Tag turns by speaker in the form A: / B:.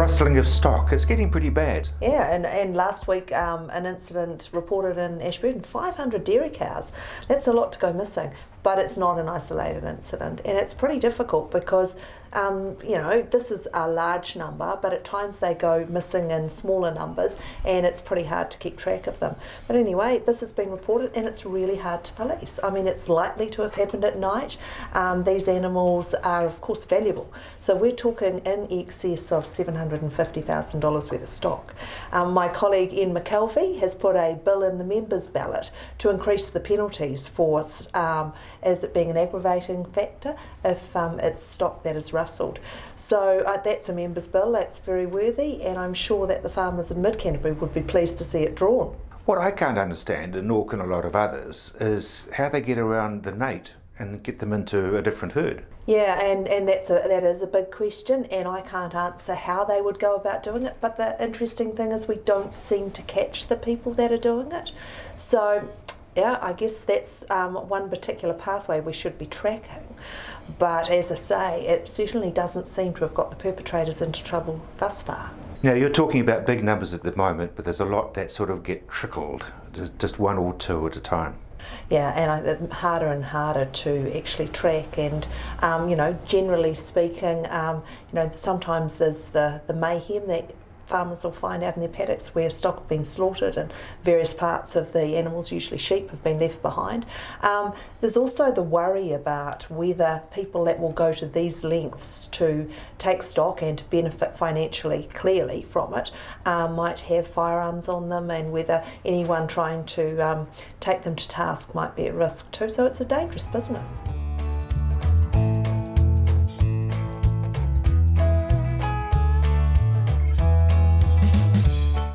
A: rustling of stock. It's getting pretty bad.
B: Yeah, and last week an incident reported in Ashburton, 500 dairy cows. That's a lot to go missing, but it's not an isolated incident, and it's pretty difficult because this is a large number, but at times they go missing in smaller numbers, and it's pretty hard to keep track of them. But anyway, this has been reported, and it's really hard to police. I mean, it's likely to have happened at night. These animals are, of course, valuable. So we're talking in excess of $750,000 worth of stock. My colleague Ian McKelvey has put a bill in the members' ballot to increase the penalties for as it being an aggravating factor if it's stock that is rustled. So that's a members' bill, that's very worthy, and I'm sure that the farmers in Mid-Canterbury would be pleased to see it drawn.
A: What I can't understand, and nor can a lot of others, is how they get around the NAIT and get them into a different herd.
B: Yeah, and that is a big question, and I can't answer how they would go about doing it, but the interesting thing is we don't seem to catch the people that are doing it. So yeah, I guess that's one particular pathway we should be tracking. But as I say, it certainly doesn't seem to have got the perpetrators into trouble thus far.
A: Now, you're talking about big numbers at the moment, but there's a lot that sort of get trickled, just one or two at a time.
B: Yeah, and harder and harder to actually track, and generally speaking, sometimes there's the mayhem that farmers will find out in their paddocks where stock have been slaughtered and various parts of the animals, usually sheep, have been left behind. There's also the worry about whether people that will go to these lengths to take stock and to benefit financially clearly from it might have firearms on them, and whether anyone trying to take them to task might be at risk too. So it's a dangerous business.